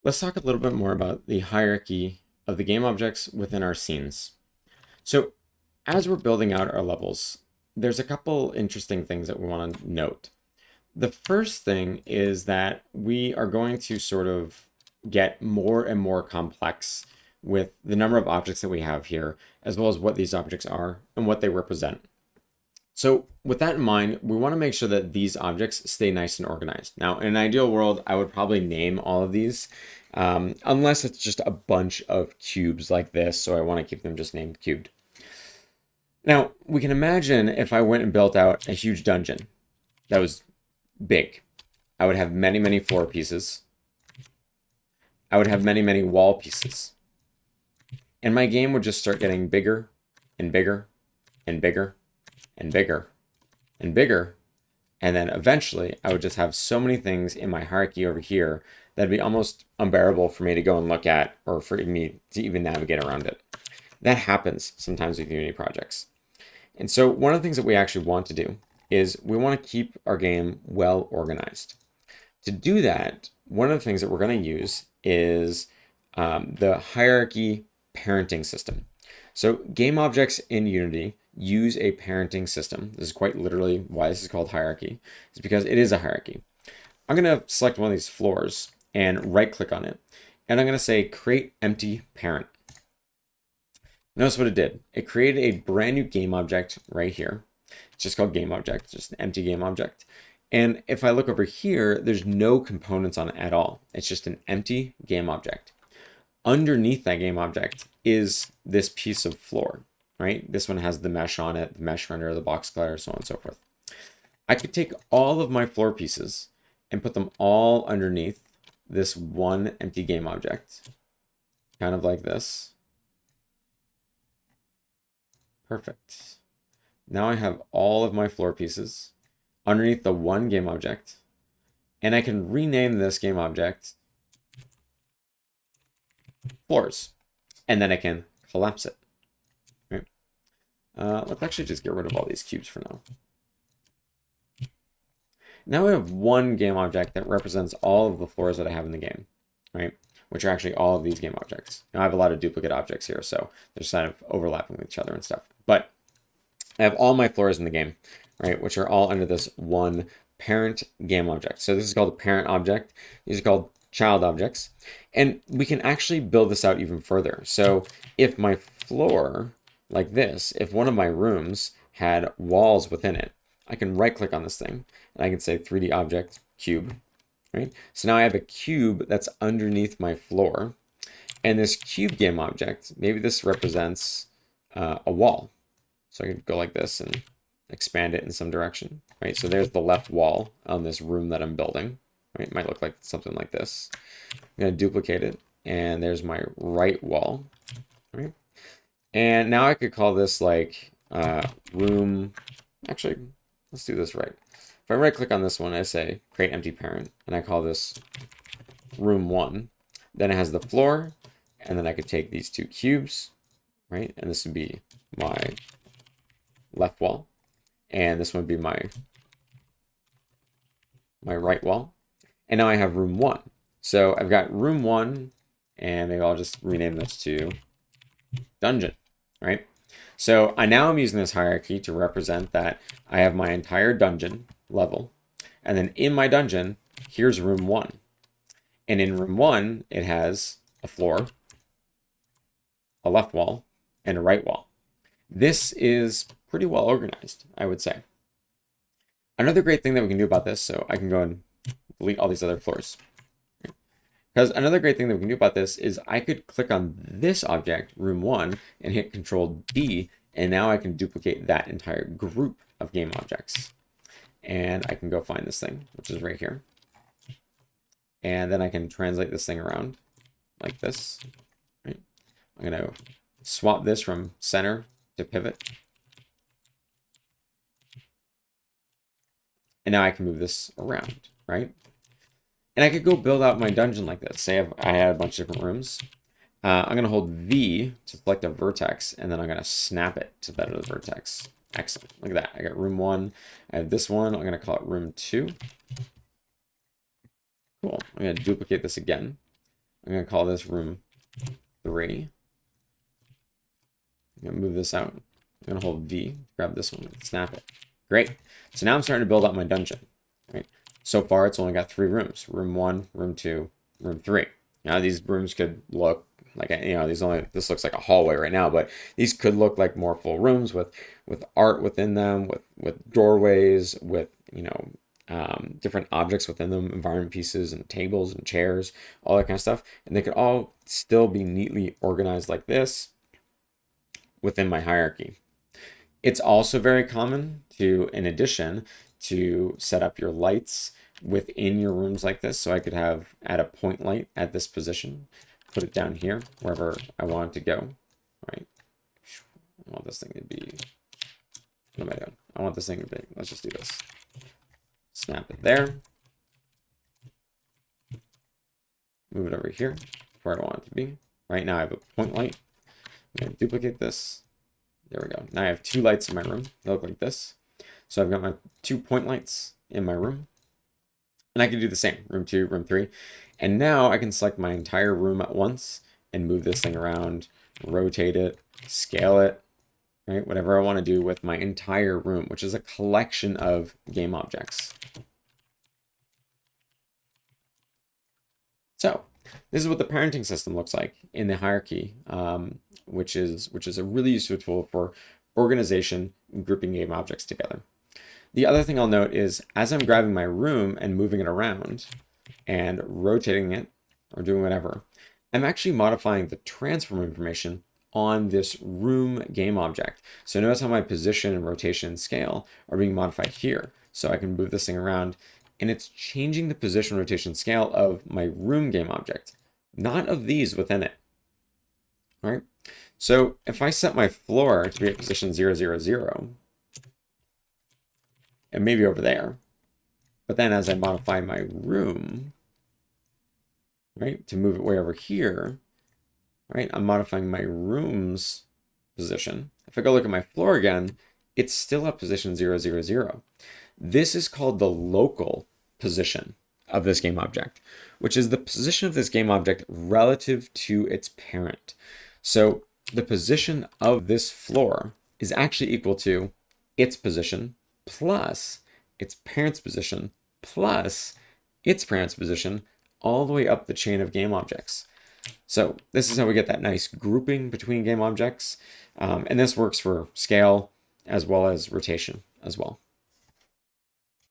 Let's talk a little bit more about the hierarchy of the game objects within our scenes. So, as we're building out our levels, there's a couple interesting things that we want to note. The first thing is that we are going to sort of get more and more complex with the number of objects that we have here, as well as what these objects are and what they represent. So with that in mind, we want to make sure that these objects stay nice and organized. Now, in an ideal world, I would probably name all of these, unless it's just a bunch of cubes like this, so I want to keep them just named cubed. Now, we can imagine if I went and built out a huge dungeon that was big. I would have many, many floor pieces. I would have many, many wall pieces. And my game would just start getting bigger and bigger and bigger and bigger and bigger. And then eventually I would just have so many things in my hierarchy over here that'd be almost unbearable for me to go and look at or for me to even navigate around it. That happens sometimes with Unity projects. And so one of the things that we actually want to do is we want to keep our game well organized. To do that, one of the things that we're going to use is the hierarchy parenting system. So game objects in Unity use a parenting system. This is quite literally why this is called hierarchy. It's because it is a hierarchy. I'm going to select one of these floors and right click on it. And I'm going to say create empty parent. Notice what it did. It created a brand new game object right here. It's just called game object, just an empty game object. And if I look over here, there's no components on it at all. It's just an empty game object. Underneath that game object is this piece of floor, right? This one has the mesh on it, the mesh render, the box color, so on and so forth. I could take all of my floor pieces and put them all underneath this one empty game object, kind of like this. Perfect. Now I have all of my floor pieces underneath the one game object, and I can rename this game object floors, and then I can collapse it. Right? Let's actually just get rid of all these cubes for now. Now we have one game object that represents all of the floors that I have in the game, right? Which are actually all of these game objects. Now I have a lot of duplicate objects here, so they're kind of overlapping with each other and stuff. But I have all my floors in the game, right? Which are all under this one parent game object. So this is called a parent object. These are called child objects. And we can actually build this out even further. So if my floor, like this, if one of my rooms had walls within it, I can right click on this thing and I can say 3D object cube, right? So now I have a cube that's underneath my floor. And this cube game object, maybe this represents a wall. So I could go like this and expand it in some direction, right? So there's the left wall on this room that I'm building, right? It might look like something like this. I'm going to duplicate it, and there's my right wall, right? And now I could call this like room. Actually, let's do this right. If I right click on this one, I say create empty parent, and I call this room 1. Then it has the floor, and then I could take these two cubes, right? And this would be my left wall, and this one would be my right wall. And now I have room 1. So I've got room 1, and maybe I'll just rename this to dungeon, right? So now I'm using this hierarchy to represent that I have my entire dungeon level, and then in my dungeon, here's room 1. And in room 1, it has a floor, a left wall, and a right wall. This is pretty well organized, I would say. Another great thing that we can do about this, so I can go and delete all these other floors. Because another great thing that we can do about this is I could click on this object, room 1, and hit Control D, and now I can duplicate that entire group of game objects. And I can go find this thing, which is right here. And then I can translate this thing around like this. Right? I'm going to swap this from center to pivot. And now I can move this around, right? And I could go build out my dungeon like this. Say I had a bunch of different rooms. I'm going to hold V to select a vertex, and then I'm going to snap it to that other vertex. Excellent. Look at that. I got room 1. I have this one. I'm going to call it room 2. Cool. I'm going to duplicate this again. I'm going to call this room 3. I'm going to move this out. I'm going to hold V, grab this one, and snap it. Great. So now I'm starting to build out my dungeon. Right. So far, it's only got 3 rooms. Room 1, room 2, room 3. Now, these rooms could look like, this looks like a hallway right now, but these could look like more full rooms with art within them, with doorways, with, different objects within them, environment pieces and tables and chairs, all that kind of stuff. And they could all still be neatly organized like this within my hierarchy. It's also very common to, in addition, to set up your lights within your rooms like this. So I could add a point light at this position, put it down here, wherever I want it to go, right? I want this thing to be, what am I doing? I want this thing to be, let's just do this. Snap it there. Move it over here, where I want it to be. Right now I have a point light. I'm gonna duplicate this. There we go. Now I have 2 lights in my room. They look like this. So I've got my 2 point lights in my room. And I can do the same, room 2, room 3. And now I can select my entire room at once and move this thing around, rotate it, scale it, right? Whatever I want to do with my entire room, which is a collection of game objects. So this is what the parenting system looks like in the hierarchy, which is a really useful tool for organization and grouping game objects together. The other thing I'll note is as I'm grabbing my room and moving it around and rotating it or doing whatever, I'm actually modifying the transform information on this room game object. So notice how my position and rotation and scale are being modified here. So I can move this thing around and it's changing the position, rotation, scale of my room game object, not of these within it. All right. So if I set my floor to be at position 0, 0, 0, and maybe over there, but then as I modify my room, right, to move it way over here, right, I'm modifying my room's position. If I go look at my floor again, it's still at position 0, 0, 0. This is called the local position of this game object, which is the position of this game object relative to its parent. So the position of this floor is actually equal to its position plus its parent's position plus its parent's position all the way up the chain of game objects. So this is how we get that nice grouping between game objects. And this works for scale as well as rotation as well.